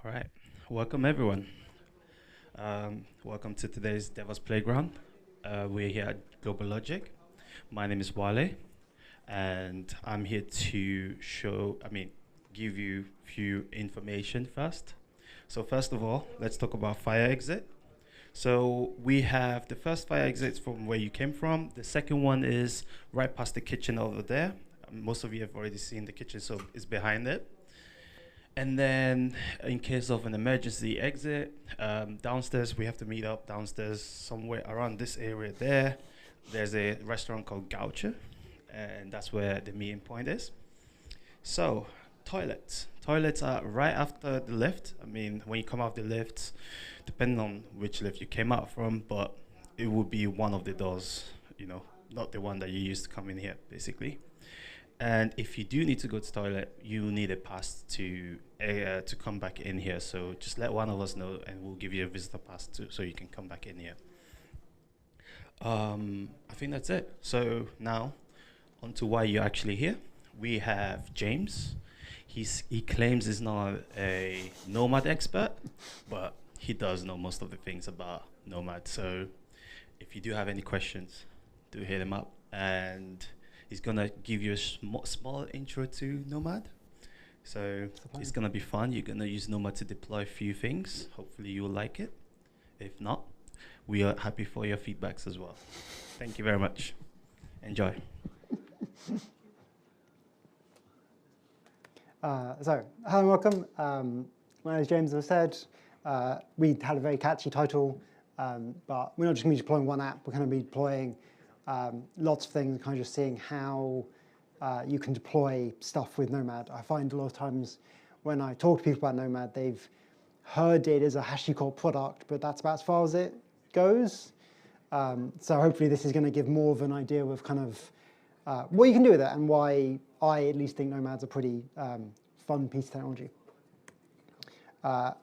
All right, welcome everyone. Welcome to today's DevOps Playground. We're here at Global Logic. My name is Wale, and I'm here to give you few information first. So first of all, let's talk about fire exit. So we have the first fire exit from where you came from. The second one is right past the kitchen over there. Most of you have already seen the kitchen, so it's behind it. And then in case of an emergency exit, downstairs, we have to meet up downstairs somewhere around this area there. There's a restaurant called Goucher, and that's where the meeting point is. So, toilets. Toilets are right after the lift. I mean, when you come out the lift, depending on which lift you came out from, but it would be one of the doors, not the one that you used to come in here, basically. And if you do need to go to the toilet, you need a pass to come back in here. So just let one of us know, and we'll give you a visitor pass so you can come back in here. I think that's it. So now, on to why you're actually here. We have James. He claims he's not a Nomad expert, but he does know most of the things about Nomad. So if you do have any questions, do hit him up. And he's going to give you a small intro to Nomad. So it's going to be fun. You're going to use Nomad to deploy a few things. Hopefully you'll like it. If not, we are happy for your feedbacks as well. Thank you very much. Enjoy. Hello and welcome. My name is James, as I said. We had a very catchy title, but we're not just going to be deploying one app. We're going to be deploying lots of things, kind of just seeing how you can deploy stuff with Nomad. I find a lot of times when I talk to people about Nomad, they've heard it as a HashiCorp product, but that's about as far as it goes. So hopefully this is going to give more of an idea of kind of what you can do with it and why I at least think Nomad's a pretty fun piece of technology. DevOps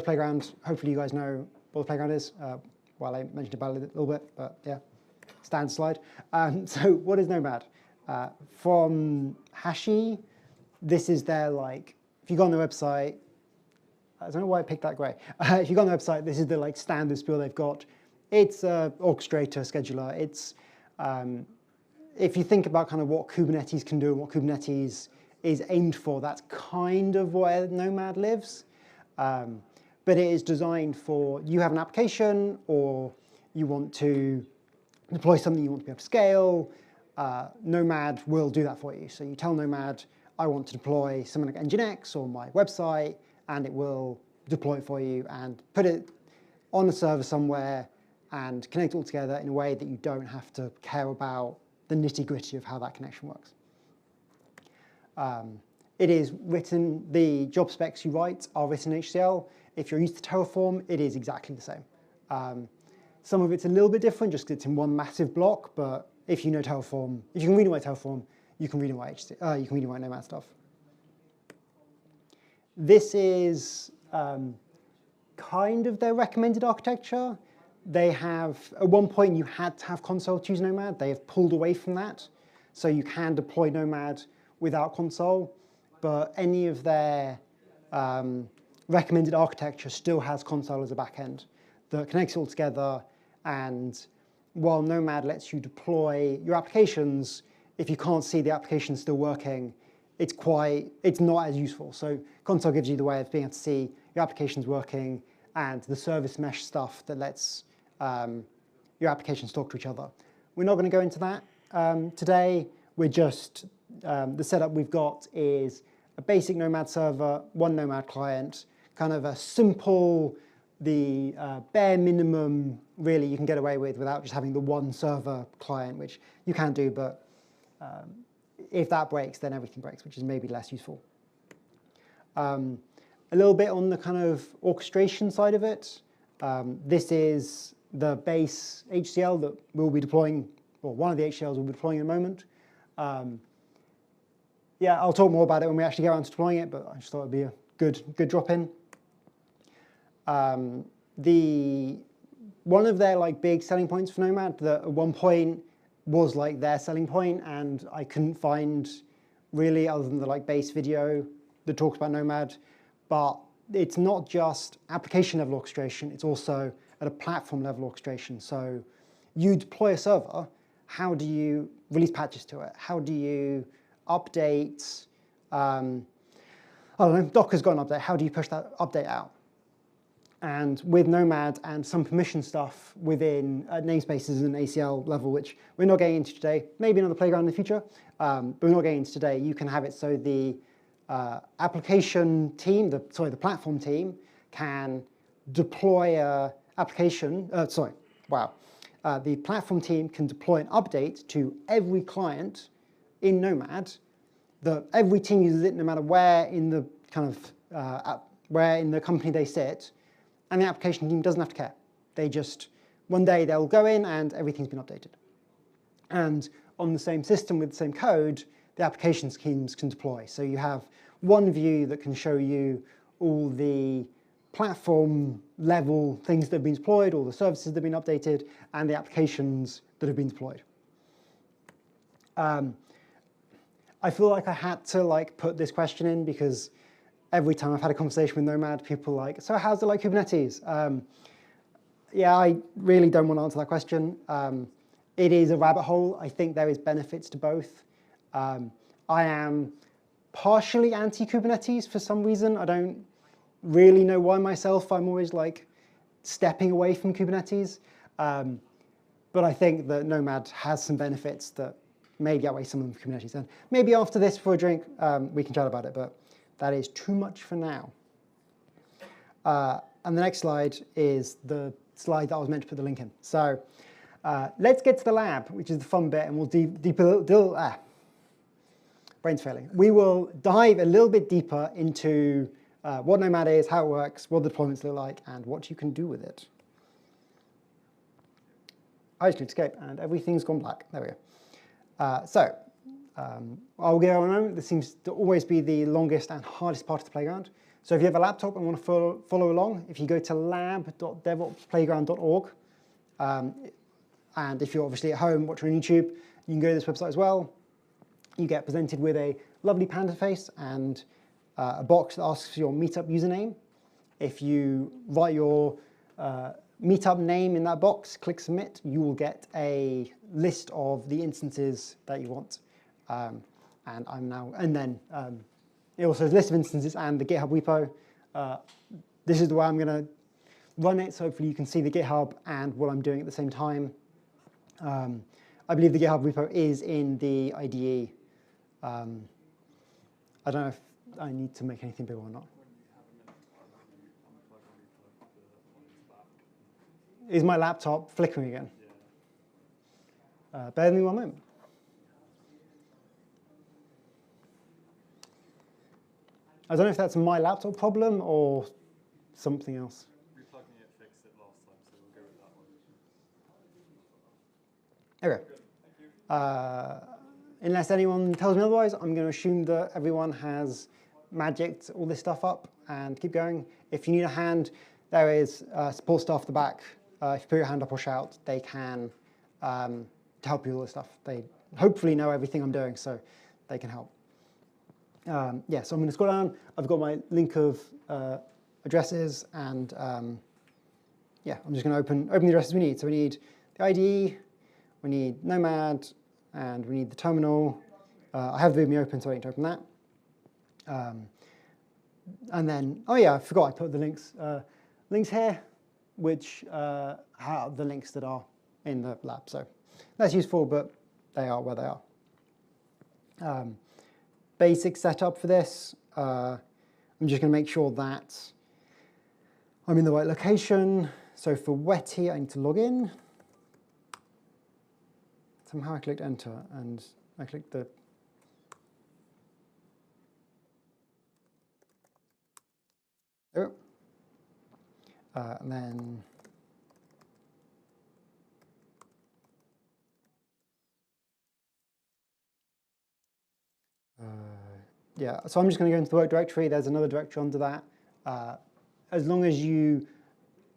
Playground, hopefully you guys know what the playground is. Well, I mentioned about it a little bit, but yeah. Standard slide. So what is Nomad? From Hashi, this is their, if you go on their website, I don't know why I picked that grey. If you go on their website, this is the standard spiel they've got. It's an orchestrator, scheduler. It's, if you think about kind of what Kubernetes can do and what Kubernetes is aimed for, that's kind of where Nomad lives. But it is designed for, you have an application or you want to deploy something you want to be able to scale, Nomad will do that for you. So you tell Nomad, I want to deploy something like Nginx or my website, and it will deploy it for you and put it on a server somewhere and connect it all together in a way that you don't have to care about the nitty-gritty of how that connection works. It is written, the job specs you write are written in HCL. If you're used to Terraform, it is exactly the same. Some of it's a little bit different just because it's in one massive block, but if you know Terraform, if you can read and write Terraform, you can read and write you can read and write Nomad stuff. This is kind of their recommended architecture. They have, at one point you had to have console to use Nomad. They have pulled away from that. So you can deploy Nomad without console, but any of their recommended architecture still has console as a backend that connects it all together. And while Nomad lets you deploy your applications, if you can't see the application still working, it's not as useful. So console gives you the way of being able to see your applications working and the service mesh stuff that lets your applications talk to each other. We're not going to go into that today. We're just, the setup we've got is a basic Nomad server, one Nomad client, kind of a simple, the bare minimum really you can get away with without just having the one server client, which you can do, but if that breaks, then everything breaks, which is maybe less useful. A little bit on the kind of orchestration side of it. This is the base HCL that we'll be deploying, or one of the HCLs we'll be deploying in a moment. Yeah, I'll talk more about it when we actually get around to deploying it, but I just thought it'd be a good drop-in. One of their big selling points for Nomad that at one point was their selling point, and I couldn't find really other than the base video that talks about Nomad, but it's not just application level orchestration, it's also at a platform level orchestration. So you deploy a server, how do you release patches to it? How do you update, I don't know, Docker's got an update, how do you push that update out? And with Nomad and some permission stuff within namespaces and ACL level, which we're not getting into today, maybe another playground in the future, but we're not getting into today, you can have it so the application team, the platform team can deploy a application, the platform team can deploy an update to every client in Nomad, that every team uses it no matter where in the where in the company they sit, and the application team doesn't have to care. They just, one day they'll go in and everything's been updated. And on the same system with the same code, the application teams can deploy. So you have one view that can show you all the platform level things that have been deployed, all the services that have been updated, and the applications that have been deployed. I feel like I had to put this question in because every time I've had a conversation with Nomad, people are like, so how's it like Kubernetes? Yeah, I really don't want to answer that question. It is a rabbit hole. I think there is benefits to both. I am partially anti-Kubernetes for some reason. I don't really know why myself. I'm always stepping away from Kubernetes. But I think that Nomad has some benefits that maybe outweigh some of them for Kubernetes. And maybe after this, for a drink, we can chat about it. But that is too much for now. And the next slide is the slide that I was meant to put the link in. So let's get to the lab, which is the fun bit, and we'll brain's failing. We will dive a little bit deeper into what Nomad is, how it works, what the deployments look like, and what you can do with it. I just clicked escape, and everything's gone black. There we go. I'll give it a moment. This seems to always be the longest and hardest part of the playground. So if you have a laptop and want to follow along, if you go to lab.devopsplayground.org, and if you're obviously at home watching on YouTube, you can go to this website as well. You get presented with a lovely panda face and a box that asks for your meetup username. If you write your meetup name in that box, click submit, you will get a list of the instances that you want. And then it also has a list of instances and the GitHub repo. This is the way I'm going to run it, so hopefully you can see the GitHub and what I'm doing at the same time. I believe the GitHub repo is in the IDE. I don't know if I need to make anything bigger or not. Is my laptop flickering again? Bear with me one moment. I don't know if that's my laptop problem or something else. Replugging it fixed it last time, so we'll go with that one. Okay. Unless anyone tells me otherwise, I'm going to assume that everyone has magicked all this stuff up and keep going. If you need a hand, there is support staff at the back. If you put your hand up or shout, they can help you with all this stuff. They hopefully know everything I'm doing, so they can help. Yeah, so I'm going to scroll down. I've got my link of addresses, and yeah, I'm just going to open the addresses we need. So we need the IDE, we need Nomad, and we need the terminal. I have the README open, so I need to open that. And then, oh yeah, I forgot I put the links here, which are the links that are in the lab. So that's useful, but they are where they are. Basic setup for this. I'm just going to make sure that I'm in the right location. So for Wetty, I need to log in. Somehow I clicked enter and I clicked the. There. And then. Yeah, so I'm just going to go into the work directory. There's another directory under that. As long as you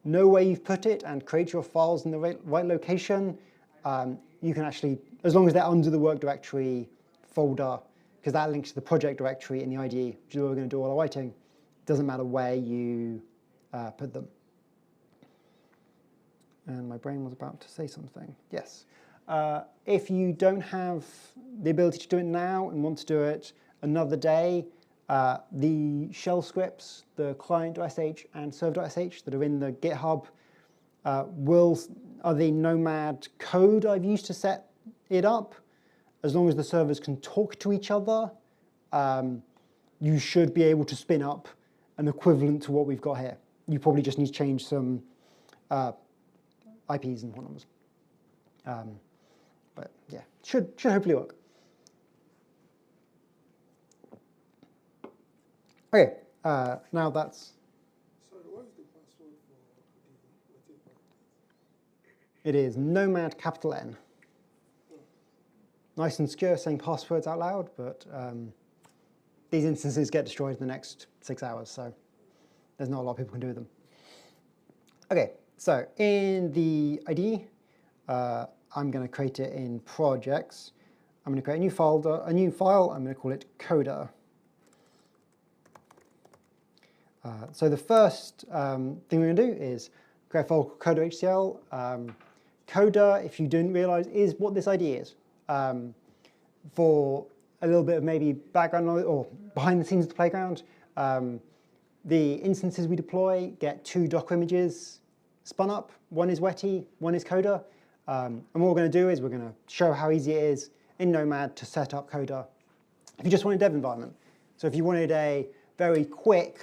know where you've put it and create your files in the right location, you can actually, as long as they're under the work directory folder, because that links to the project directory in the IDE, which is what we're going to do all our writing, Doesn't matter where you put them. And my brain was about to say something. Yes. If you don't have the ability to do it now and want to do it another day, the shell scripts, the client.sh and server.sh that are in the GitHub are the Nomad code I've used to set it up. As long as the servers can talk to each other, you should be able to spin up an equivalent to what we've got here. You probably just need to change some IPs and phone numbers. But yeah, should hopefully work. Okay, now that's. Sorry, what is the password for the material? It is Nomad capital N. Nice and secure, saying passwords out loud, but these instances get destroyed in the next 6 hours, so there's not a lot of people can do with them. Okay, so in the IDE, I'm going to create it in projects. I'm going to create a new folder, a new file. I'm going to call it coda. So the first thing we're going to do is create a file called coda.htcl. Coda, if you didn't realize, is what this IDE is. For a little bit of maybe background knowledge or behind the scenes of the playground, the instances we deploy get 2 Docker images spun up. One is Wetty, one is Coda. And what we're going to do is we're going to show how easy it is in Nomad to set up Coda if you just want a dev environment. So if you wanted a very quick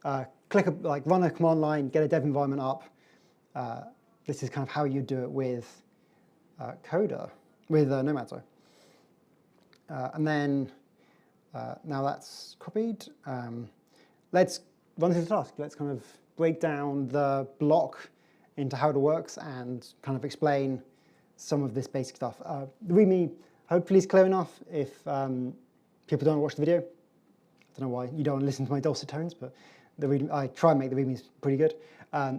run a command line, get a dev environment up, this is kind of how you do it with Coda, with Nomad, sorry. And then, now that's copied, let's run through the task. Let's kind of break down the block into how it works and kind of explain some of this basic stuff. The README hopefully is clear enough if people don't watch the video. I don't know why you don't want to listen to my dulcet tones, but the README, I try and make the READMEs pretty good.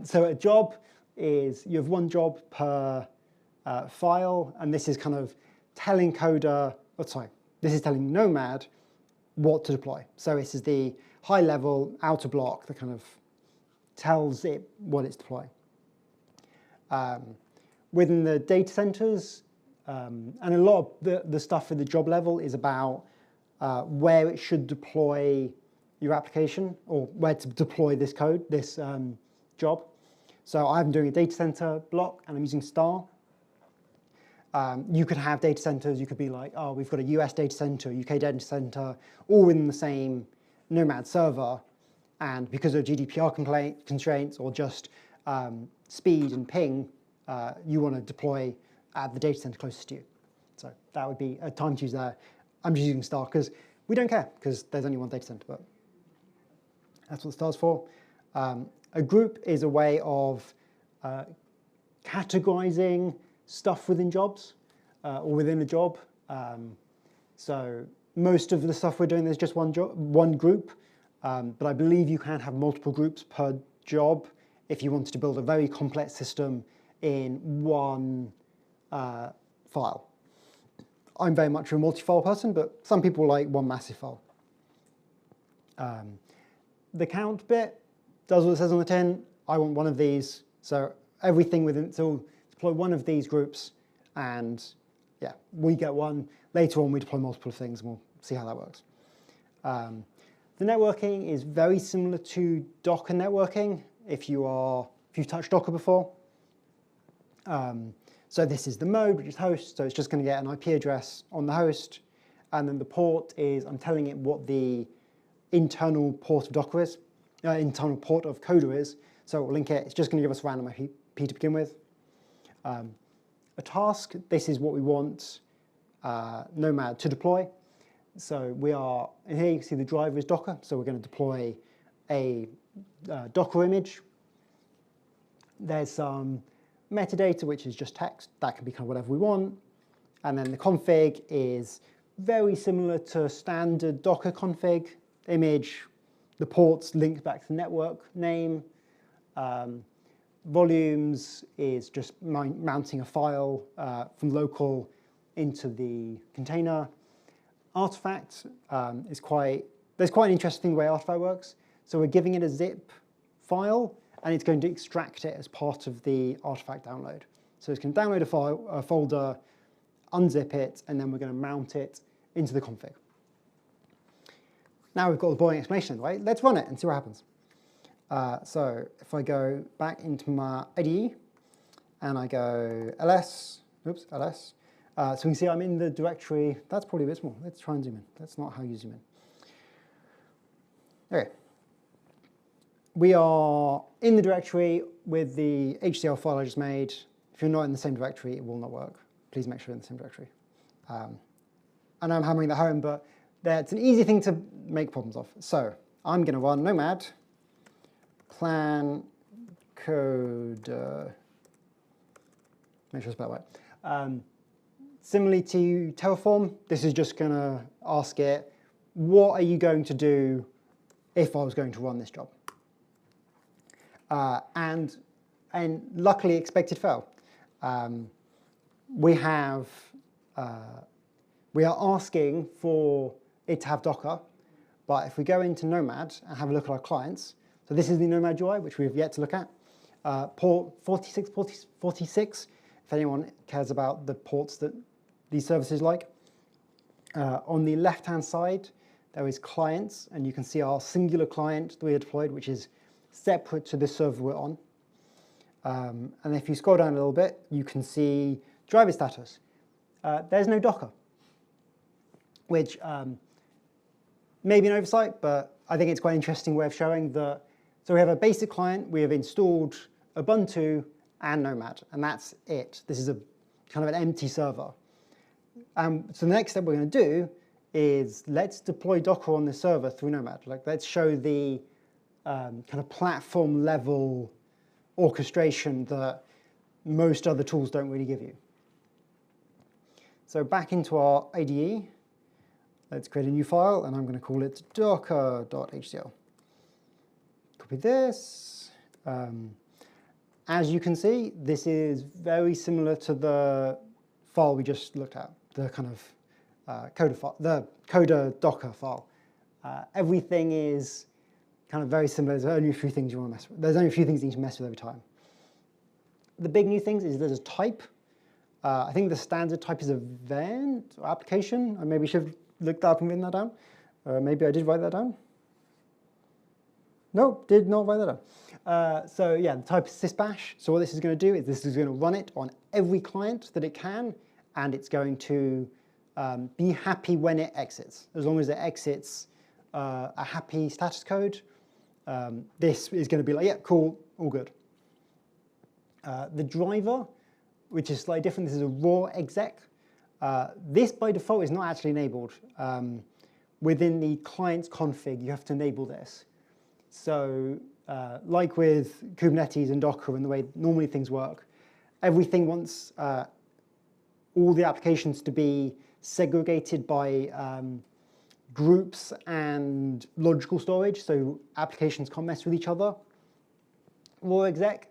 So a job is, you have one job per file, and this is kind of telling Coda, this is telling Nomad what to deploy. So this is the high level outer block that kind of tells it what it's deploying. Within the data centers, and a lot of the stuff at the job level is about where it should deploy your application, or where to deploy this code, this job. So I'm doing a data center block, and I'm using star. You could have data centers, you could be like, oh, we've got a US data center, UK data center, all within the same Nomad server, and because of GDPR constraints or just speed and ping, you want to deploy at the data center closest to you. So that would be a time to use there. I'm just using star because we don't care, because there's only one data center, but that's what star's for. A group is a way of categorizing stuff within jobs or within a job. So most of the stuff we're doing, there's just one group, but I believe you can have multiple groups per job if you wanted to build a very complex system in one file. I'm very much a multi-file person, but some people like one massive file. The count bit does what it says on the tin. I want one of these, so everything within, so deploy one of these groups, and yeah, we get one. Later on, we deploy multiple things, and we'll see how that works. The networking is very similar to Docker networking, if you've touched Docker before. So this is the mode, which is host, so it's just going to get an IP address on the host, and then the port is, I'm telling it what the internal port of Docker is, internal port of Coda is, so we'll link it. It's just going to give us a random IP to begin with. A task, this is what we want Nomad to deploy. So we are, and here you can see the driver is Docker, so we're going to deploy a Docker image. There's some metadata, which is just text. That can be kind of whatever we want. And then the config is very similar to standard Docker config. Image, the ports linked back to the network name. Volumes is just mounting a file from local into the container. Artifact is there's quite an interesting way Artifact works. So we're giving it a zip file, and it's going to extract it as part of the artifact download. So it's going to download a folder, unzip it, and then we're going to mount it into the config. Now we've got the boring explanation in the way. Let's run it and see what happens. So if I go back into my IDE and I go ls, ls, so we can see I'm in the directory. That's probably a bit small. Let's try and zoom in. That's not how you zoom in. Okay. We are in the directory with the HCL file I just made. If you're not in the same directory, it will not work. Please make sure you're in the same directory. I know I'm hammering that home, but that's an easy thing to make problems of. So I'm going to run nomad plan code. Make sure I spell it right. Similarly to Terraform, this is just going to ask it, what are you going to do if I was going to run this job? And luckily expected fail. We are asking for it to have Docker, but if we go into Nomad and have a look at our clients, so this is the Nomad UI, which we have yet to look at, port 46, if anyone cares about the ports that these services like. On the left-hand side, there is clients, and you can see our singular client that we had deployed, which is separate to the server we're on. And if you scroll down a little bit, you can see driver status. There's no Docker, which may be an oversight, but I think it's quite an interesting way of showing that. So we have a basic client, we have installed Ubuntu and Nomad, and that's it. This is a kind of an empty server. So the next step we're going to do is let's deploy Docker on the server through Nomad. Let's show the kind of platform level orchestration that most other tools don't really give you. So back into our IDE, let's create a new file, and I'm going to call it docker.hcl. Copy this. As you can see, this is very similar to the file we just looked at, the kind of coder Docker file. Everything is kind of very similar. There's only a few things you want to mess with. There's only a few things you need to mess with every time. The big new things is there's a type. I think the standard type is event or application. I maybe should have looked that up and written that down. Maybe I did write that down. Nope, did not write that down. So yeah, the type is sysbash. So what this is going to do is this is going to run it on every client that it can, and it's going to be happy when it exits. As long as it exits a happy status code, this is going to be like, yeah, cool, all good. The driver, which is slightly different, this is a raw exec. This by default is not actually enabled. Within the client's config, you have to enable this. So like with Kubernetes and Docker and the way normally things work, everything wants all the applications to be segregated by groups and logical storage, so applications can't mess with each other. Raw exec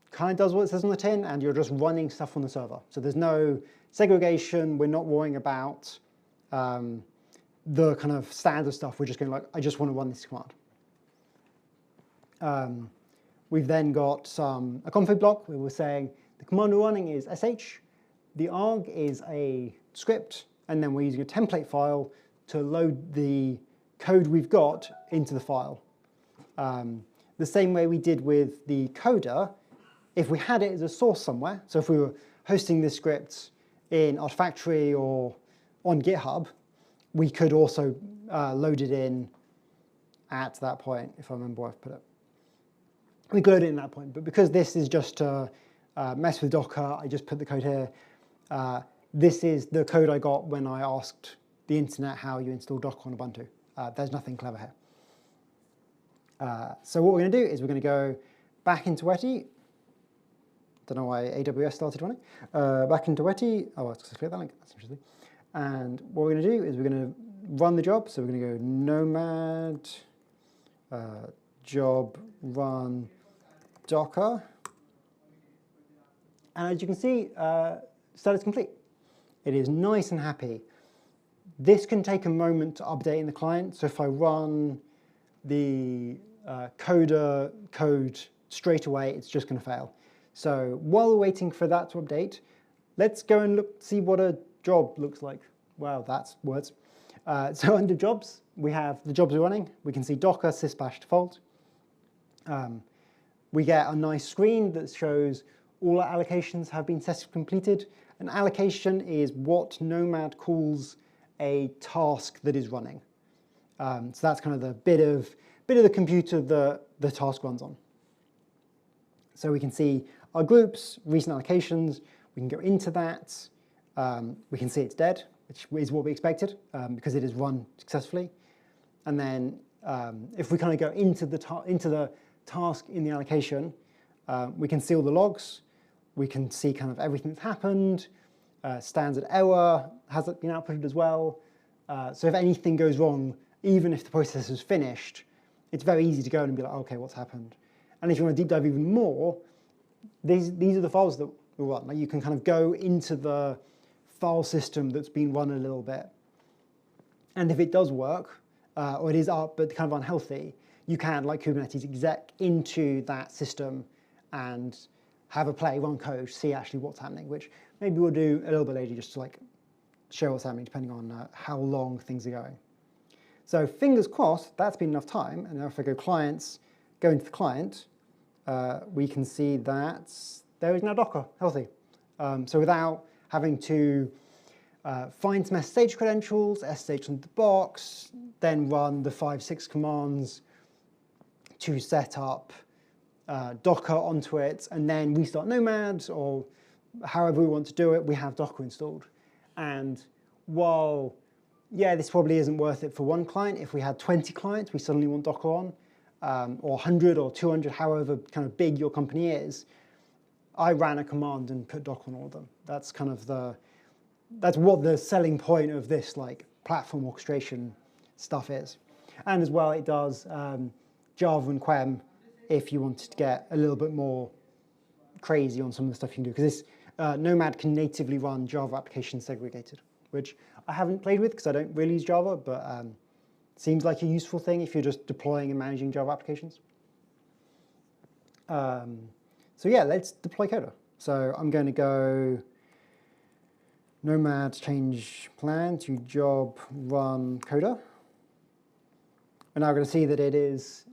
kind of does what it says on the tin, and you're just running stuff on the server. So there's no segregation. We're not worrying about the kind of standard stuff. We're just going like, I just want to run this command. We've then got a config block where we're saying the command we're running is sh, the arg is a script, and then we're using a template file to load the code we've got into the file. The same way we did with the coder, if we had it as a source somewhere, so if we were hosting this script in Artifactory or on GitHub, we could also load it in at that point, if I remember where I've put it. We could load it in that point, but because this is just to mess with Docker, I just put the code here. This is the code I got when I asked the internet how you install Docker on Ubuntu. There's nothing clever here. So what we're going to do is we're going to go back into Wetty. Don't know why AWS started running. Back into Wetty. Oh, let's click that link. That's interesting. And what we're going to do is we're going to run the job. So we're going to go nomad job run Docker. And as you can see, status complete. It is nice and happy. This can take a moment to update in the client. So if I run the Coda code straight away, it's just going to fail. So while we're waiting for that to update, let's go and see what a job looks like. Wow, that's words. So under jobs, we have the jobs we're running. We can see Docker, sysbash default. We get a nice screen that shows all our allocations have been successfully completed. An allocation is what Nomad calls a task that is running. So that's kind of the bit of the computer that the task runs on. So we can see our groups, recent allocations. We can go into that. We can see it's dead, which is what we expected because it is run successfully. And then if we kind of go into the task in the allocation, we can see all the logs. We can see kind of everything that's happened. Standard error has been outputted as well. So if anything goes wrong, even if the process is finished, it's very easy to go and be like, okay, what's happened? And if you want to deep dive even more, these are the files that we run. Like you can kind of go into the file system that's been run a little bit. And if it does work, or it is up but kind of unhealthy, you can, like Kubernetes, exec into that system and have a play, run code, see actually what's happening, which maybe we'll do a little bit later just to like show what's happening depending on how long things are going. So fingers crossed, that's been enough time. And now if I go clients, go into the client, we can see that there is now Docker, healthy. So without having to find some SSH credentials, SSH into the box, then run the 5-6 commands to set up Docker onto it, and then restart Nomad, or however we want to do it, we have Docker installed. And while, yeah, this probably isn't worth it for one client, if we had 20 clients, we suddenly want Docker on, or 100 or 200, however kind of big your company is, I ran a command and put Docker on all of them. That's kind of that's what the selling point of this like platform orchestration stuff is. And as well, it does Java and Quem if you wanted to get a little bit more crazy on some of the stuff you can do. Because this Nomad can natively run Java applications segregated, which I haven't played with because I don't really use Java, but seems like a useful thing if you're just deploying and managing Java applications. So yeah, let's deploy Coda. So I'm going to go Nomad change plan to job run Coda. And now we're going to see that it is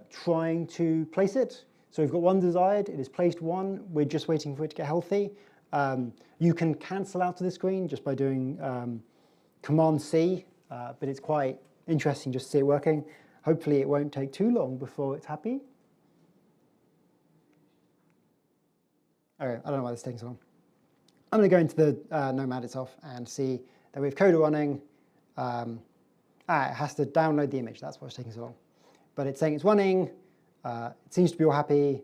trying to place it. So we've got one desired, it is placed one, we're just waiting for it to get healthy. You can cancel out of the screen just by doing Command-C, but it's quite interesting just to see it working. Hopefully it won't take too long before it's happy. Okay, I don't know why this is taking so long. I'm going to go into the Nomad itself and see that we have Coda running. It has to download the image, that's why it's taking so long. But it's saying it's running, it seems to be all happy.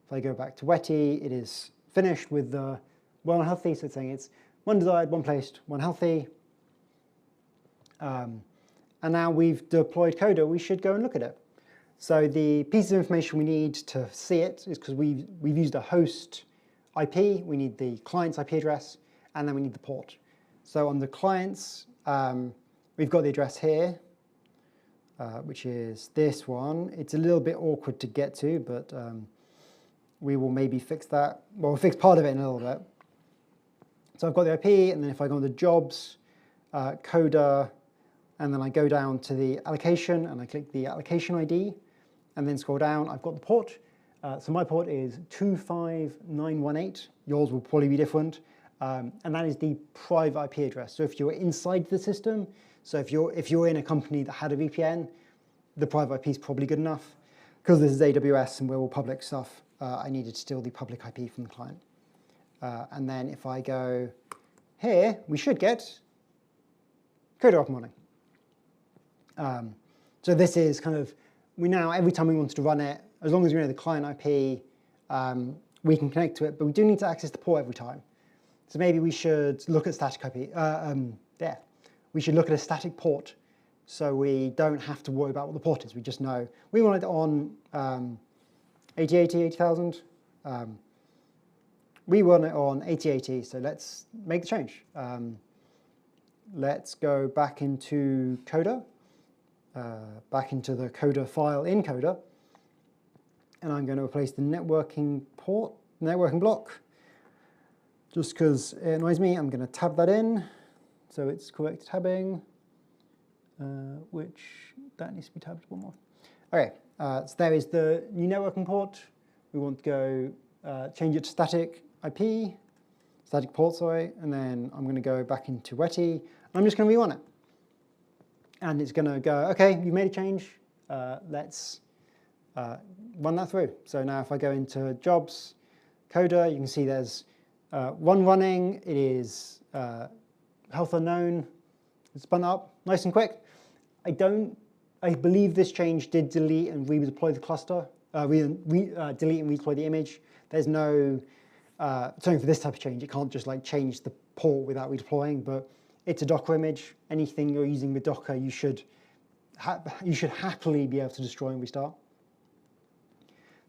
If I go back to Wetty, it is finished with the one healthy, so it's saying it's one desired, one placed, one healthy. And now we've deployed Coda, we should go and look at it. So the piece of information we need to see it is because we've used a host IP, we need the client's IP address, and then we need the port. So on the clients, we've got the address here, which is this one. It's a little bit awkward to get to, but we will maybe fix that. Well, we'll fix part of it in a little bit. So I've got the IP, and then if I go on the jobs, Coda, and then I go down to the allocation, and I click the allocation ID, and then scroll down, I've got the port. So my port is 25918. Yours will probably be different. And that is the private IP address. So if you're inside the system, so if you're in a company that had a VPN, the private IP is probably good enough. Because this is AWS and we're all public stuff, I needed to steal the public IP from the client. And then if I go here, we should get Coda up and running. So this is kind of, we now, every time we want to run it, as long as we know the client IP, we can connect to it, but we do need to access the port every time. So maybe we should look at static IP. We should look at a static port so we don't have to worry about what the port is. We just know we want it on 8080, 80,000. We want it on 8080, so let's make the change. Let's go back into Coda, back into the Coda file in Coda. and I'm going to replace the networking block. Just because it annoys me, I'm going to tab that in, so it's correct tabbing, which that needs to be tabbed one more. Okay, so there is the new networking port. We want to go change it to static port, sorry, and then I'm going to go back into Wetty. I'm just going to rerun it. And it's going to go, okay, you made a change, let's run that through. So now if I go into jobs, coder, you can see there's one running, it is health unknown, it's spun up, nice and quick. I believe this change did delete and redeploy the cluster, delete and redeploy the image. There's no, something for this type of change, it can't just like change the port without redeploying, but it's a Docker image. Anything you're using with Docker, you should happily be able to destroy and restart.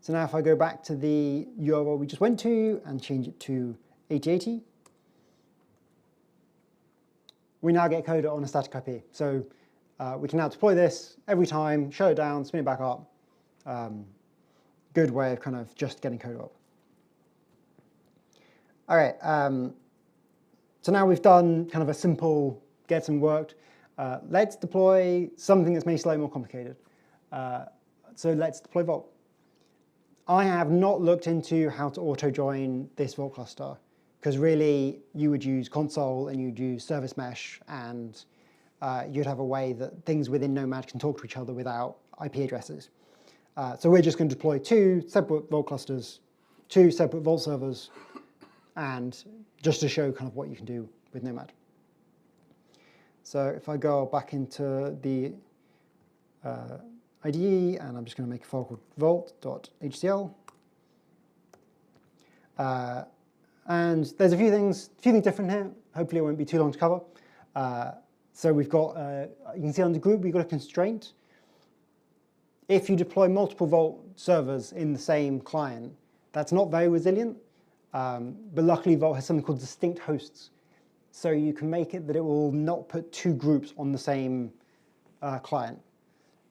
So now if I go back to the URL we just went to and change it to 8080, we now get code on a static IP. So we can now deploy this every time, shut it down, spin it back up. Good way of kind of just getting code up. All right, so now we've done kind of a simple get some worked. Let's deploy something that's maybe slightly more complicated. So let's deploy Vault. I have not looked into how to auto-join this Vault cluster, because really you would use console and you'd use service mesh, and you'd have a way that things within Nomad can talk to each other without IP addresses. So we're just going to deploy 2 separate Vault clusters, 2 separate Vault servers, and just to show kind of what you can do with Nomad. So if I go back into the IDE, and I'm just going to make a file called vault.hcl. And there's a few things different here. Hopefully it won't be too long to cover. So we've got, you can see under group, we've got a constraint. If you deploy multiple Vault servers in the same client, that's not very resilient. But luckily Vault has something called distinct hosts. So you can make it that it will not put 2 groups on the same client.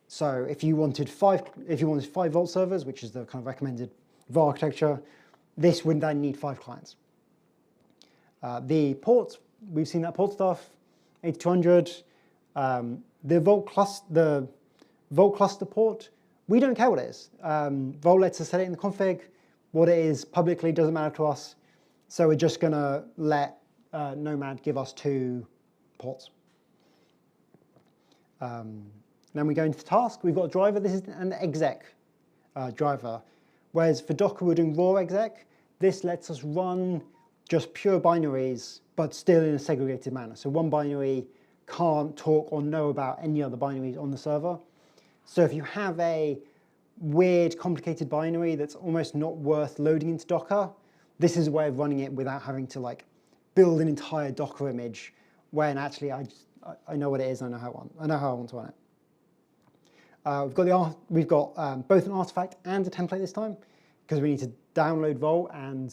So if you wanted 5 Vault servers, which is the kind of recommended Vault architecture, this would then need 5 clients. The ports, we've seen that port stuff, 8200. The Vault cluster port, we don't care what it is. Vault lets us set it in the config. What it is publicly doesn't matter to us. So we're just going to let Nomad give us 2 ports. Then we go into the task. We've got a driver. This is an exec driver. Whereas for Docker, we're doing raw exec. This lets us run just pure binaries, but still in a segregated manner. So one binary can't talk or know about any other binaries on the server. So if you have a weird, complicated binary that's almost not worth loading into Docker, this is a way of running it without having to like build an entire Docker image when actually I know what it is and I know how I want to run it. We've got both an artifact and a template this time, because we need to download Vault, and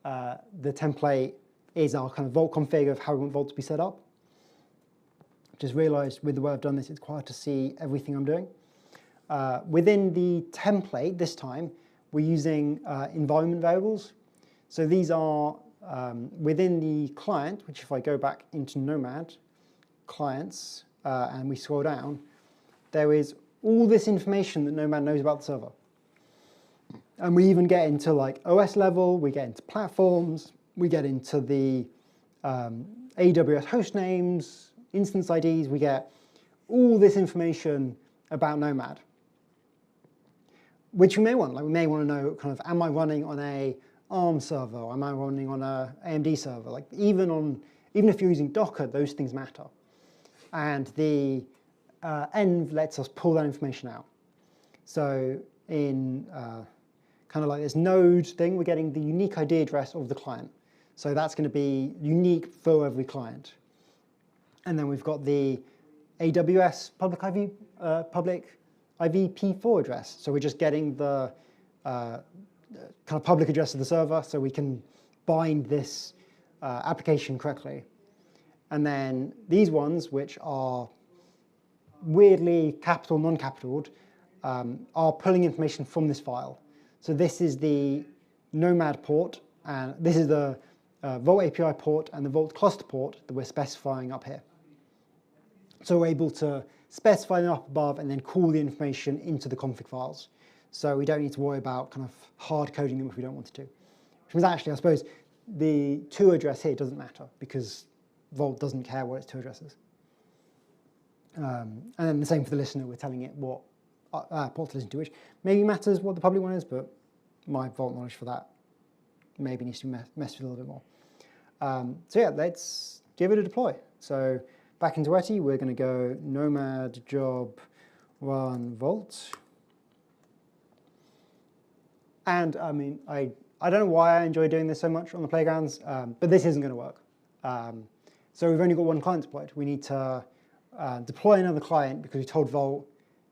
the template is our kind of Vault config of how we want Vault to be set up. Just realized with the way I've done this, it's quite hard to see everything I'm doing. Within the template this time, we're using environment variables. So these are within the client, which if I go back into Nomad, clients, and we scroll down, there is all this information that Nomad knows about the server. And we even get into like OS level, we get into platforms, we get into the AWS host names, instance IDs, we get all this information about Nomad, which we may want. Like we may want to know kind of, am I running on a ARM server, or am I running on a AMD server? Like even if you're using Docker, those things matter. And the env lets us pull that information out. So in kind of like this node thing, we're getting the unique ID address of the client. So that's going to be unique for every client. And then we've got the AWS public IVP4 address. So we're just getting the kind of public address of the server so we can bind this application correctly. And then these ones, which are weirdly capital, non-capitaled, are pulling information from this file. So this is the Nomad port, and this is the Vault API port and the Vault cluster port that we're specifying up here. So we're able to specify them up above and then call the information into the config files. So we don't need to worry about kind of hard coding them if we don't want to. Which means actually, I suppose, the to address here doesn't matter because Vault doesn't care what its to address is. And then the same for the listener, we're telling it what port to listen to, which maybe matters what the public one is, but my Vault knowledge for that maybe needs to be messed with a little bit more. So yeah, let's give it a deploy. So back into Etty, we're going to go nomad job run Vault. And I mean, I don't know why I enjoy doing this so much on the playgrounds, but this isn't going to work. So we've only got one client deployed. We need to deploy another client because we told Vault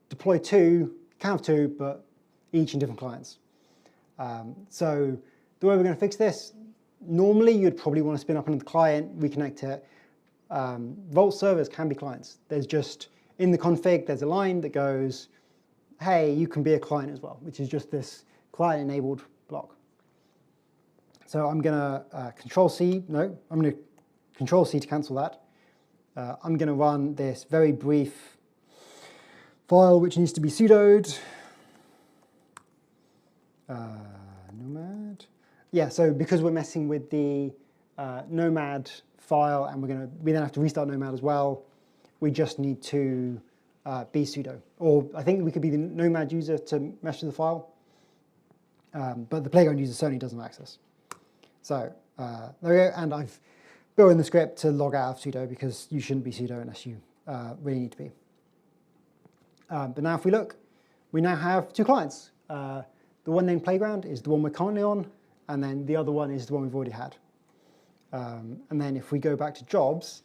deploy two, count of two, but each in different clients. So the way we're going to fix this, normally you'd probably want to spin up another client, reconnect it. Vault servers can be clients. There's just, in the config, there's a line that goes, hey, you can be a client as well, which is just this client-enabled block. So I'm going to Control-C to cancel that. I'm going to run this very brief file which needs to be sudoed. Nomad. Yeah, so because we're messing with the Nomad file and we then have to restart Nomad as well, we just need to be sudo. Or I think we could be the Nomad user to mess with the file, but the playground user certainly doesn't have access. So there we go, and I've built in the script to log out of sudo because you shouldn't be sudo unless you really need to be. But now if we look, we now have two clients. The one named Playground is the one we're currently on, and then the other one is the one we've already had. And then if we go back to jobs,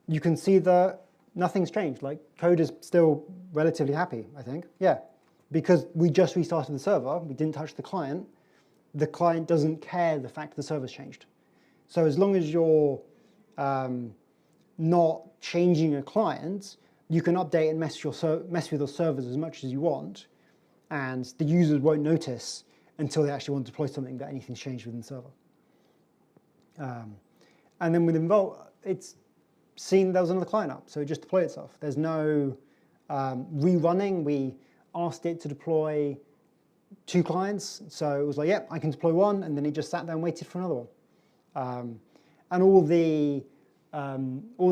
you can see that nothing's changed. Like code is still relatively happy, I think. Yeah, because we just restarted the server, we didn't touch the client doesn't care the fact the server's changed. So as long as you're not changing a client, you can update and mess with your servers as much as you want, and the users won't notice until they actually want to deploy something that anything's changed within the server. And then within Vault, it's seen there was another client up, so it just deployed itself. There's no rerunning. We asked it to deploy two clients, so it was like, yep, I can deploy one, and then it just sat there and waited for another one. And all the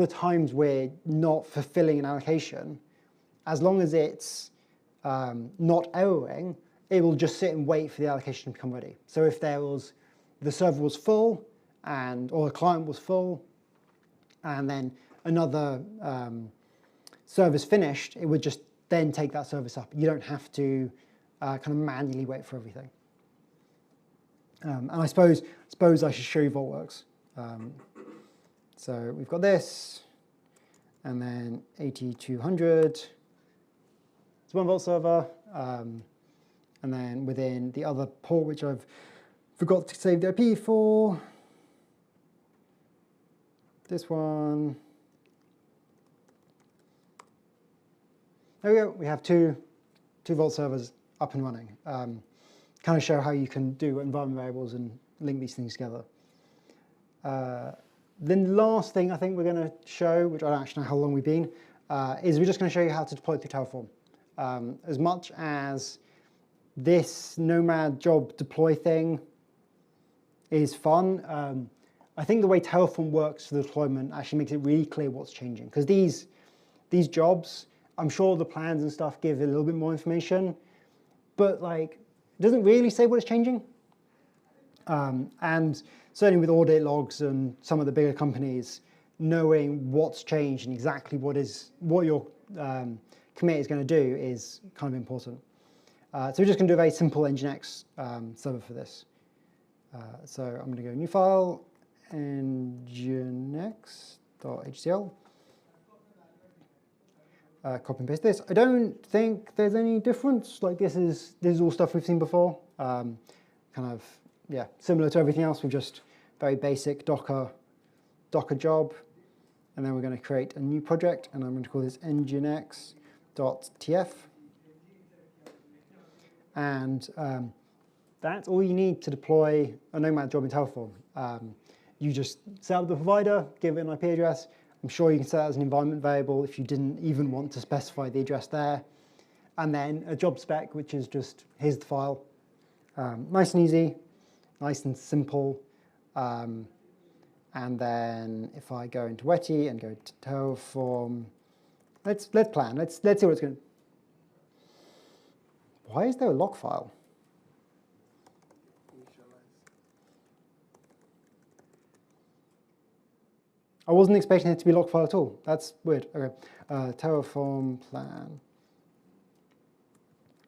times we're not fulfilling an allocation, as long as it's not erroring, it will just sit and wait for the allocation to become ready. So if the server was full, or the client was full, and then another service finished, it would just then take that service up. You don't have to kind of manually wait for everything. And I suppose I should show you Vault works. So we've got this, and then 8200. It's one Vault server, and then within the other port, which I've forgot to save the IP for, this one. There we go. We have two Vault servers up and running. Kind of show how you can do environment variables and link these things together. The last thing I think we're going to show, which I don't actually know how long we've been, is we're just going to show you how to deploy through Terraform. As much as this Nomad job deploy thing is fun, I think the way Terraform works for the deployment actually makes it really clear what's changing. Because these jobs, I'm sure the plans and stuff give a little bit more information, but like, it doesn't really say what it's changing. And certainly with audit logs and some of the bigger companies, knowing what's changed and exactly what your commit is going to do is kind of important. So we're just going to do a very simple Nginx server for this. So I'm going to go new file, nginx.htcl. Copy and paste this. I don't think there's any difference. Like this is all stuff we've seen before. Kind of, yeah, similar to everything else. We're just very basic Docker job. And then we're going to create a new project, and I'm going to call this nginx.tf. And That's all you need to deploy a Nomad job in Terraform. You just set up the provider, give it an IP address. I'm sure you can set that as an environment variable if you didn't even want to specify the address there. And then a job spec, which is just, here's the file. Nice and easy, nice and simple. And then if I go into Wetty and go to Terraform, let's plan. Let's see what it's going to. Why is there a log file? I wasn't expecting it to be a log file at all. That's weird. Okay, Terraform plan.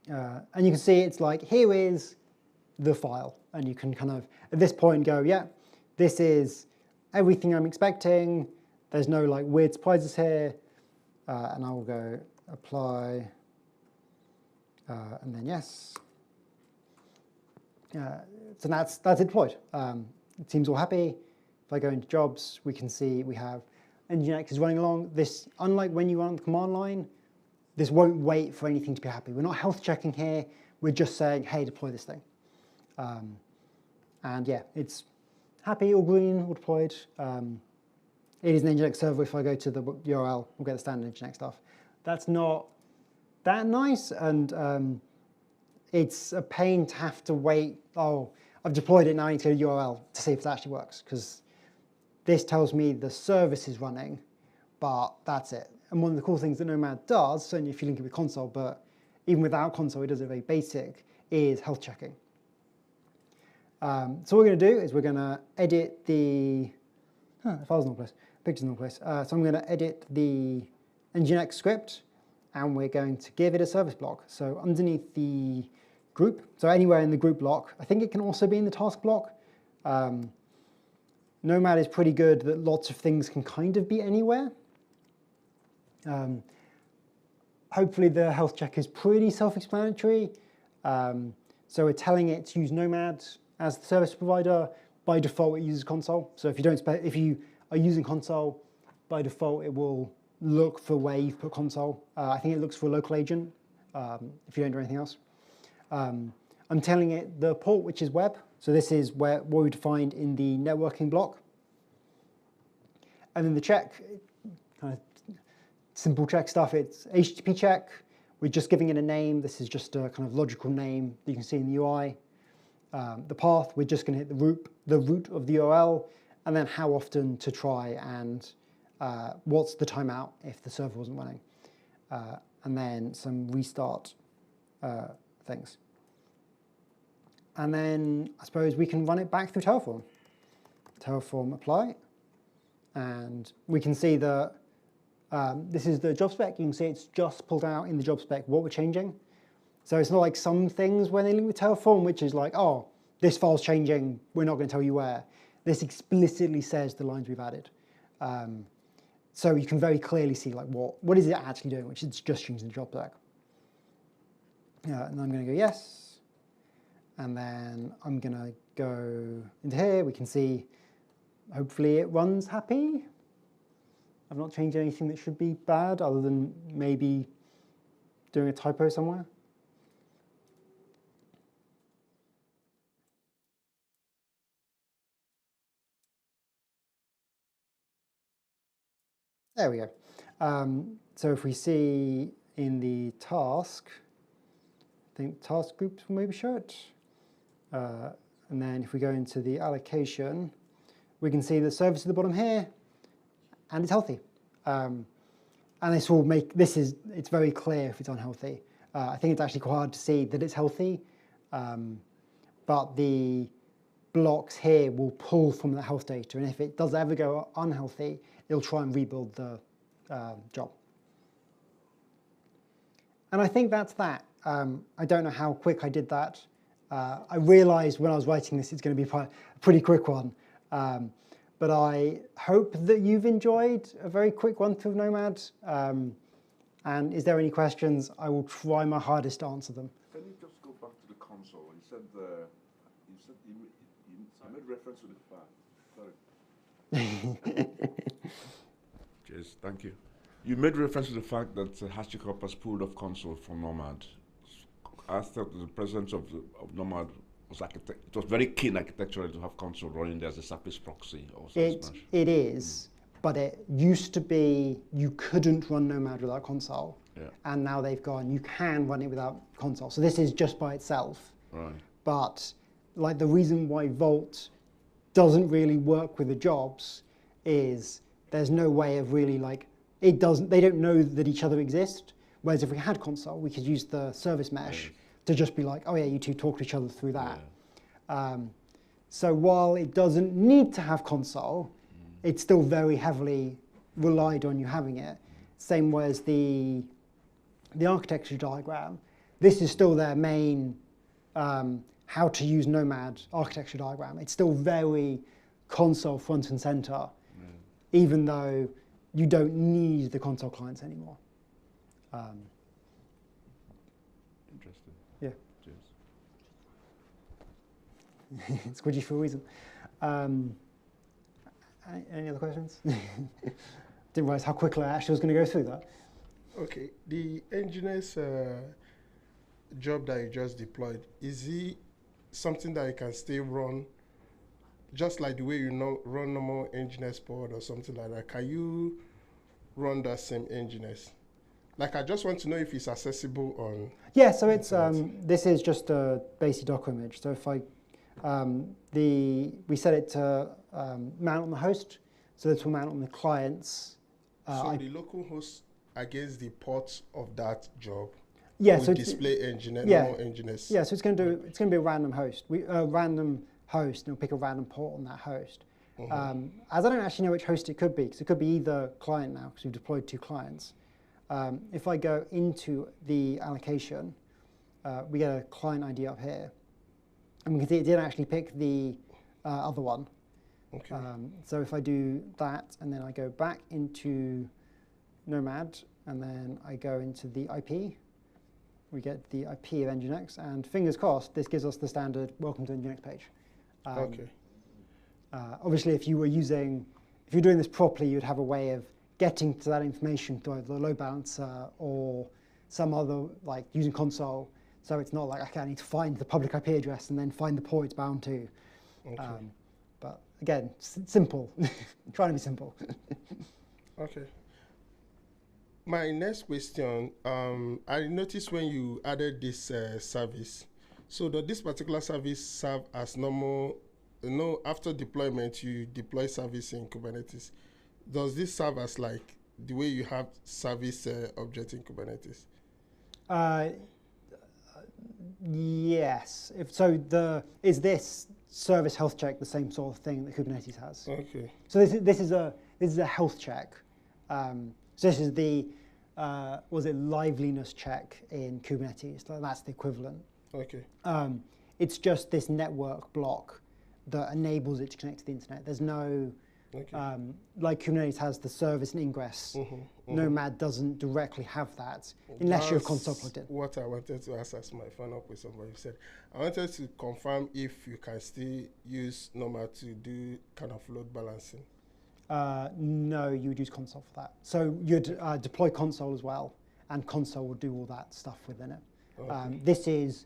And you can see it's like, here is the file. And you can kind of, at this point, go, yeah, this is everything I'm expecting. There's no like weird surprises here. And I will go apply, and then yes. So that's it deployed. It seems all happy. If I go into jobs, we can see we have Nginx is running along. This, unlike when you run the command line, this won't wait for anything to be happy. We're not health checking here. We're just saying, hey, deploy this thing. And yeah, it's happy, all green, all deployed. It is an Nginx server. If I go to the URL, we'll get the standard Nginx stuff. That's not that nice, and it's a pain to have to wait. Oh, I've deployed it, now I need to go to the URL to see if it actually works, because this tells me the service is running, but that's it. And one of the cool things that Nomad does, certainly if you link it with console, but even without console, it does it very basic, is health checking. So what we're going to do is we're going to edit the file's in the place, picture's in the place. So I'm going to edit the Nginx script, and we're going to give it a service block. So underneath the group, so anywhere in the group block, I think it can also be in the task block. Nomad is pretty good that lots of things can kind of be anywhere. Hopefully the health check is pretty self-explanatory. So we're telling it to use Nomad as the service provider. By default, it uses console. So if you are using console, by default, it will look for where you've put console. I think it looks for a local agent if you don't do anything else. I'm telling it the port, which is web. So this is what we defined in the networking block. And then the check, kind of simple check stuff, it's HTTP check. We're just giving it a name. This is just a kind of logical name that you can see in the UI. The path, we're just going to hit the root of the URL, and then how often to try, and what's the timeout if the server wasn't running. And then some restart things. And then I suppose we can run it back through Terraform. Terraform apply. And we can see that this is the job spec. You can see it's just pulled out in the job spec what we're changing. So it's not like some things when they link with Terraform, which is like, oh, this file's changing, we're not going to tell you where. This explicitly says the lines we've added. So you can very clearly see like what is it actually doing, which is just changing the job spec. And I'm going to go yes. And then I'm going to go into here. We can see, hopefully it runs happy. I've not changed anything that should be bad other than maybe doing a typo somewhere. There we go. So if we see in the task, I think task groups will maybe show it. And then if we go into the allocation, we can see the service at the bottom here, and it's healthy. And this will make, it's very clear if it's unhealthy. I think it's actually quite hard to see that it's healthy, but the blocks here will pull from the health data, and if it does ever go unhealthy, it'll try and rebuild the job. And I think that's that. I don't know how quick I did that. I realized when I was writing this, it's going to be a pretty quick one. But I hope that you've enjoyed a very quick run through Nomad. And is there any questions? I will try my hardest to answer them. Can you just go back to the console? You said you made reference to the fact. Sorry. Cheers. Thank you. You made reference to the fact that HashiCorp has pulled off console from Nomad. I thought the presence of Nomad it was very keen architecturally to have console running there as a service proxy or service mesh. It is, but it used to be you couldn't run Nomad without console. Yeah. And now they've gone, you can run it without console. So this is just by itself. Right. But like the reason why Vault doesn't really work with the jobs is there's no way of really like, they don't know that each other exist. Whereas if we had console, we could use the service mesh to just be like, oh yeah, you two talk to each other through that. Yeah. So while it doesn't need to have console, it's still very heavily relied on you having it. Same way as the architecture diagram. This is still their main how to use Nomad architecture diagram. It's still very console front and center, even though you don't need the console clients anymore. Interesting. Yeah. Cheers. It's squidgy for a reason. Any other questions? Didn't realize how quickly I actually was going to go through that. Okay, the engineer's job that you just deployed, is he something that you can still run just like the way you run normal engineer's pod or something like that? Can you run that same engineers? Like, I just want to know if it's accessible on. Yeah, so it's this is just a basic Docker image. So if I we set it to mount on the host, so this will mount on the clients. So the local host against the ports of that job. Yeah, will so display engineer, yeah, normal engineers. Yeah, so it's going to be a random host. Random host, and it'll pick a random port on that host. As I don't actually know which host it could be, because it could be either client now, because we've deployed 2 clients. If I go into the allocation, we get a client ID up here. And we can see it didn't actually pick the other one. Okay. So if I do that, and then I go back into Nomad, and then I go into the IP, we get the IP of Nginx, and fingers crossed, this gives us the standard welcome to Nginx page. Okay. Obviously, if you're doing this properly, you'd have a way of getting to that information through either the load balancer or some other, like using console. So it's not like, okay, I need to find the public IP address and then find the port it's bound to. Okay. But again, simple. Trying to be simple. Okay. My next question, I noticed when you added this service, so does this particular service serve as normal, after deployment, you deploy service in Kubernetes. Does this serve as like the way you have service object in Kubernetes? Yes. Is this service health check the same sort of thing that Kubernetes has? Okay. So this is a health check. So this is the liveliness check in Kubernetes. So that's the equivalent. Okay. It's just this network block that enables it to connect to the internet. There's no, like Kubernetes has the service and ingress. Nomad doesn't directly have that unless you have console plugged in. What I wanted to ask as my follow-up with somebody said. I wanted to confirm if you can still use Nomad to do kind of load balancing. No, you would use console for that. So you'd deploy console as well, and console will do all that stuff within it. Okay. This is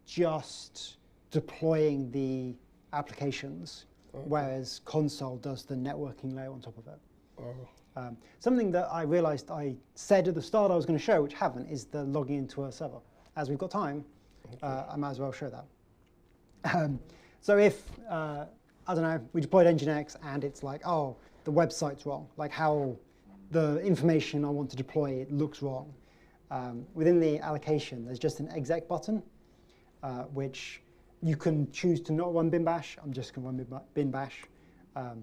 just deploying the applications, whereas console does the networking layer on top of it. Something that I realized I said at the start I was going to show, which I haven't, is the logging into a server. As we've got time, I might as well show that. So if, I don't know, we deployed Nginx and it's like, oh, the website's wrong, like how the information I want to deploy, it looks wrong. Within the allocation, there's just an exec button, which you can choose to not run bin bash. I'm just going to run bin bash. I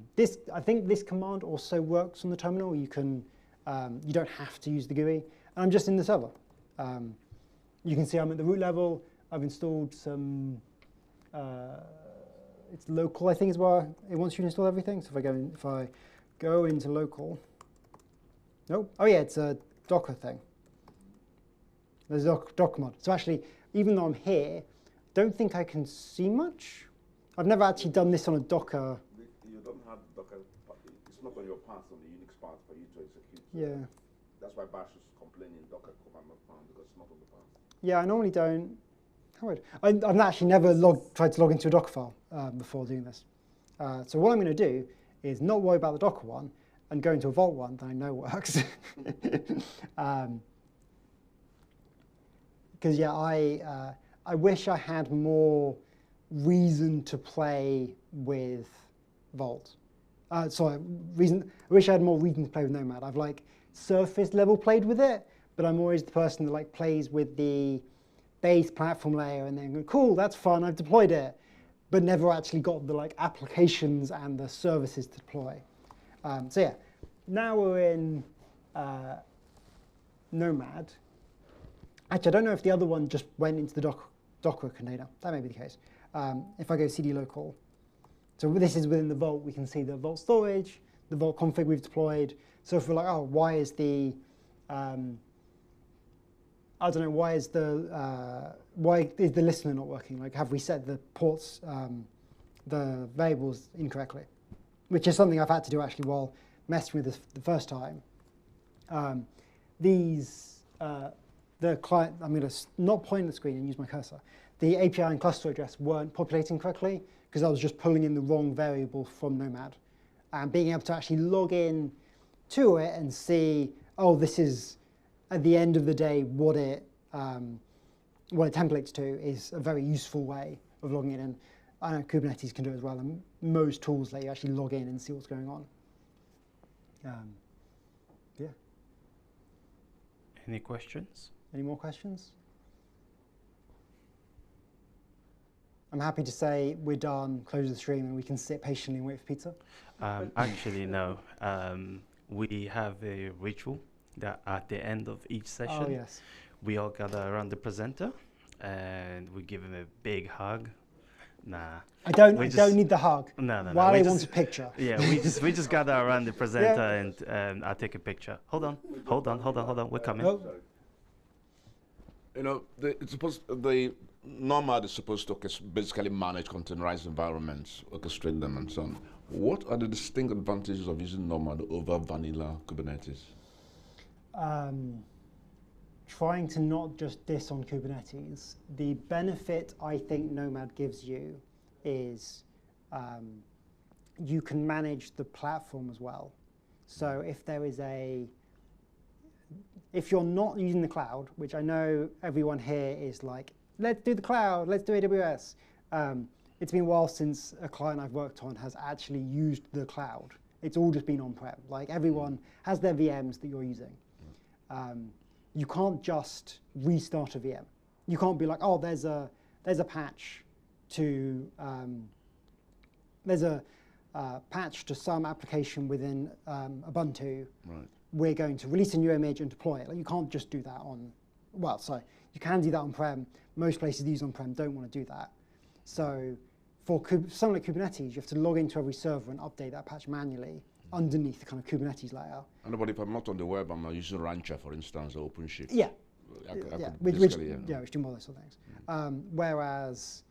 think this command also works on the terminal. You don't have to use the GUI. And I'm just in the server. You can see I'm at the root level. I've installed some. It's local, I think, is where it wants you to install everything. So if I go into local, nope. Oh yeah, it's a Docker thing. There's a Docker mod. So actually, even though I'm here, don't think I can see much. I've never actually done this on a Docker. You don't have Docker. It's not on your path, on the Unix path for you to execute. Yeah. That's why Bash is complaining Docker command not found because it's not on the path. Yeah, I normally don't How weird. I've actually never tried to log into a Docker file before doing this. So what I'm going to do is not worry about the Docker one and go into a Vault one that I know works. Because yeah, I wish I had more reason to play with Vault. I wish I had more reason to play with Nomad. I've like surface level played with it, but I'm always the person that like plays with the base platform layer and then go, cool, that's fun, I've deployed it, but never actually got the like applications and the services to deploy. So yeah, now we're in Nomad. Actually, I don't know if the other one just went into the Docker container. That may be the case. If I go cd local, so this is within the Vault, we can see the Vault storage, the Vault config we've deployed. So if we're like, oh, why is the I don't know, why is the listener not working? Like, have we set the ports, the variables incorrectly? Which is something I've had to do actually while messing with this the first time. The client, I'm going to not point at the screen and use my cursor. The API and cluster address weren't populating correctly because I was just pulling in the wrong variable from Nomad. And being able to actually log in to it and see, oh, this is, at the end of the day, what it templates to is a very useful way of logging it in. I know Kubernetes can do it as well, and most tools let you actually log in and see what's going on. Yeah. Any questions? Any more questions? I'm happy to say we're done, close the stream, and we can sit patiently and wait for pizza. Actually, no. We have a ritual that at the end of each session, Oh, yes. we all gather around the presenter and we give him a big hug. Nah. I don't need the hug. No. While we I just- want a picture. Yeah, we just gather around the presenter and I'll take a picture. Hold on. We're coming. Oh, You know, the Nomad is supposed to basically manage containerized environments, orchestrate them, and so on. What are the distinct advantages of using Nomad over vanilla Kubernetes? trying to not just diss on Kubernetes. The benefit I think Nomad gives you is you can manage the platform as well. So if you're not using the cloud, which I know everyone here is like, let's do the cloud, let's do AWS. It's been a while since a client I've worked on has actually used the cloud. It's all just been on-prem. Like everyone has their VMs that you're using. You can't just restart a VM. You can't be like, oh, there's a patch to patch to some application within Ubuntu. Right. We're going to release a new image and deploy it. Like you can't just do that on, well, sorry, you can do that on-prem. Most places that use on-prem don't want to do that. So for something like Kubernetes, you have to log into every server and update that patch manually underneath the kind of Kubernetes layer. But if I'm not on the web, I'm using Rancher, for instance, or OpenShift. Yeah. Which do all those sort of things. Whereas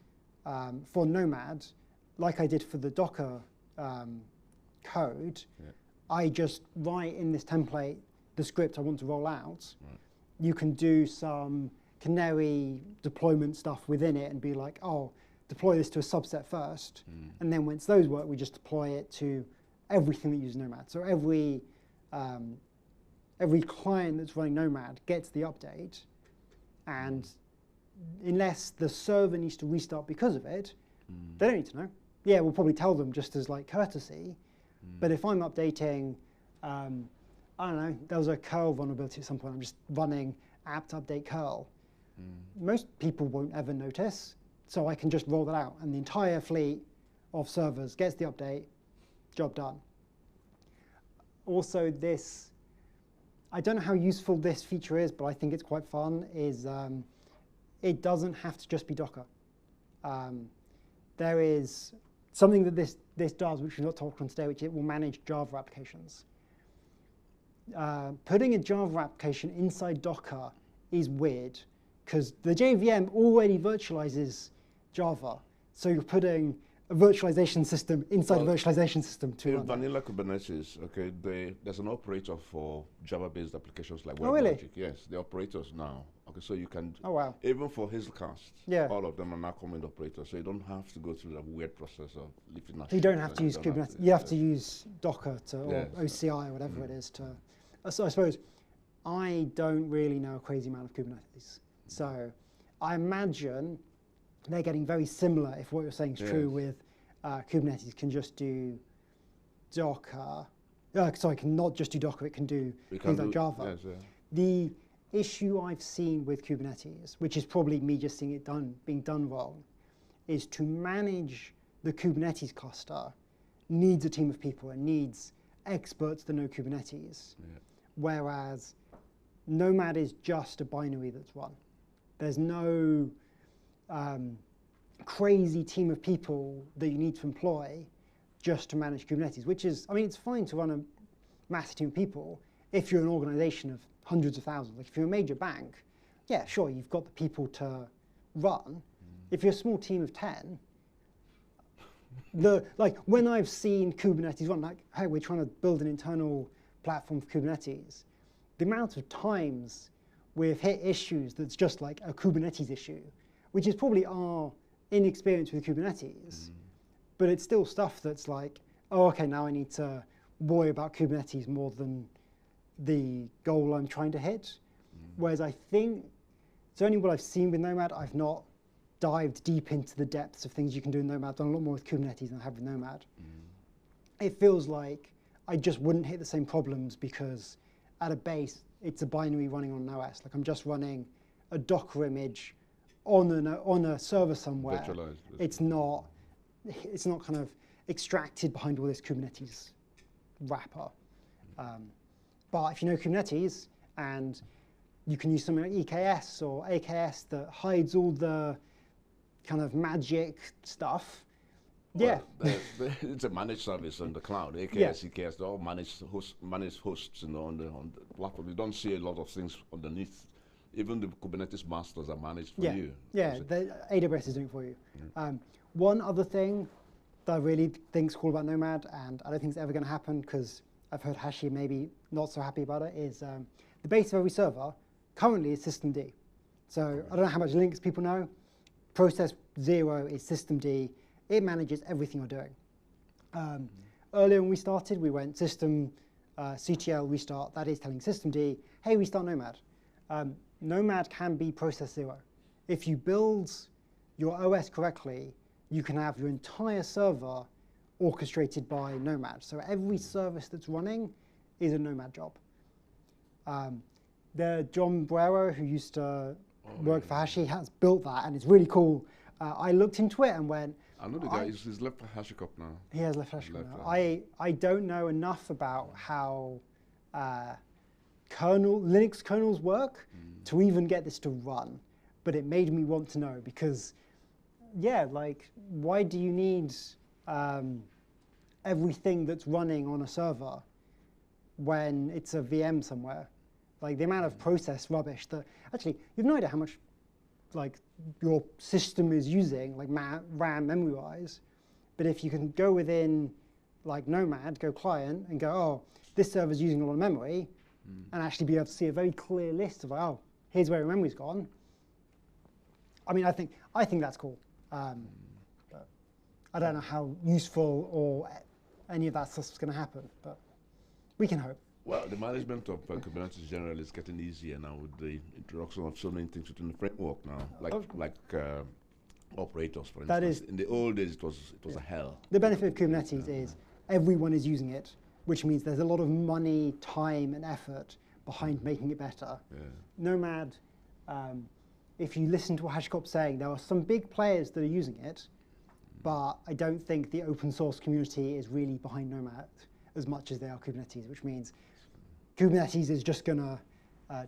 for Nomad, like I did for the Docker code, I just write in this template the script I want to roll out. Right. You can do some canary deployment stuff within it and be like, oh, deploy this to a subset first. And then once those work, we just deploy it to everything that uses Nomad. So every client that's running Nomad gets the update. And unless the server needs to restart because of it, they don't need to know. Yeah, we'll probably tell them just as like courtesy. But if I'm updating, I don't know, there was a curl vulnerability at some point. I'm just running apt update curl. Most people won't ever notice. So I can just roll that out. And the entire fleet of servers gets the update, job done. Also this, I don't know how useful this feature is, but I think it's quite fun, is it doesn't have to just be Docker. There is something that this does, which we've not talked on today, which it will manage Java applications. Putting a Java application inside Docker is weird, because the JVM already virtualizes Java. So you're putting a virtualization system inside a virtualization system to run. Vanilla Kubernetes, okay, there's an operator for Java-based applications like Oh, really? WebLogic. Yes, the operators now. Okay, so you can, Oh wow. even for Hazelcast, Yeah. all of them are now command operators, so you don't have to go through the weird process of lifting. So you don't have to use Kubernetes. You have to use Docker or Yes. OCI or whatever it is to. So I suppose I don't really know a crazy amount of Kubernetes. So I imagine they're getting very similar if what you're saying is true with Kubernetes can just do Docker. Sorry, can not just do Docker, it can do things like Java. Yes, The issue I've seen with Kubernetes, which is probably me just seeing it being done wrong, is to manage the Kubernetes cluster needs a team of people and needs experts that know Kubernetes. Yeah. Whereas Nomad is just a binary that's run. There's no crazy team of people that you need to employ just to manage Kubernetes, which is, I mean, it's fine to run a massive team of people if you're an organization of hundreds of thousands. Like if you're a major bank, yeah, sure, you've got the people to run. If you're a small team of 10, like when I've seen Kubernetes run, like, hey, we're trying to build an internal platform for Kubernetes, the amount of times we've hit issues that's just like a Kubernetes issue, which is probably our inexperience with Kubernetes, but it's still stuff that's like, oh, okay, now I need to worry about Kubernetes more than the goal I'm trying to hit. Whereas I think, it's only what I've seen with Nomad, I've not dived deep into the depths of things you can do in Nomad. I've done a lot more with Kubernetes than I have with Nomad. It feels like I just wouldn't hit the same problems because at a base, it's a binary running on an OS. Like I'm just running a Docker image on a server somewhere. Virtualized. It's not kind of extracted behind all this Kubernetes wrapper. But if you know Kubernetes and you can use something like EKS or AKS that hides all the kind of magic stuff. Well, it's a managed service on the cloud. AKS, EKS, they're all managed hosts, on the platform. You don't see a lot of things underneath. Even the Kubernetes masters are managed for you. Yeah, the AWS is doing it for you. One other thing that I really think is cool about Nomad, and I don't think it's ever going to happen because I've heard Hashi maybe not so happy about it, is the base of every server currently is systemd. So I don't know how much Linux people know. Process 0 is systemd. It manages everything you're doing. Earlier when we started, we went system CTL restart. That is telling systemd, hey, restart Nomad. Nomad can be process 0. If you build your OS correctly, you can have your entire server orchestrated by Nomad. So every service that's running is a Nomad job. John Brero, who used to work for Hashi, has built that, and it's really cool. I looked into it and went, I know the guy, he's left for HashiCorp now. He has left HashiCorp now. I don't know enough about how Linux kernels work to even get this to run, but it made me want to know because, yeah, like, why do you need everything that's running on a server when it's a VM somewhere? Like the amount of process rubbish that, actually, you've no idea how much like your system is using, like RAM memory-wise, but if you can go within like Nomad, go client, and go, oh, this server's using a lot of memory, and actually be able to see a very clear list of, oh, here's where your memory's gone. I mean, I think that's cool. But I don't know how useful or any of that stuff's going to happen, but we can hope. Well, the management of Kubernetes generally is getting easier now with the introduction of so many things within the framework now, like operators, for instance. In the old days, it was a hell. The benefit of Kubernetes is everyone is using it, which means there's a lot of money, time, and effort behind making it better. Nomad, if you listen to what HashiCorp's saying, there are some big players that are using it, but I don't think the open source community is really behind Nomad as much as they are Kubernetes, which means Kubernetes is just going to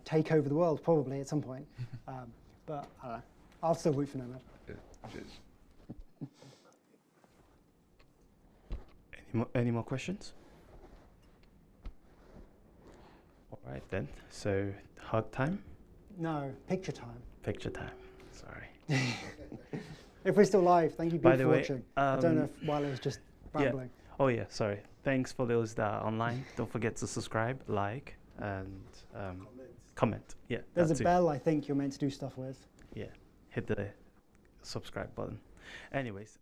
take over the world probably at some point. But I don't know. I'll still root for Nomad. Cheers. Any more questions? All right then. So hug time? No, picture time. Picture time. Sorry. If we're still live, thank you By for the way, watching. I don't know if Wale was just rambling. Oh yeah, sorry. Thanks for those that are online. Don't forget to subscribe, like, and comment. Yeah, There's that a too. bell I think you're meant to do stuff with. Yeah, hit the subscribe button. Anyways.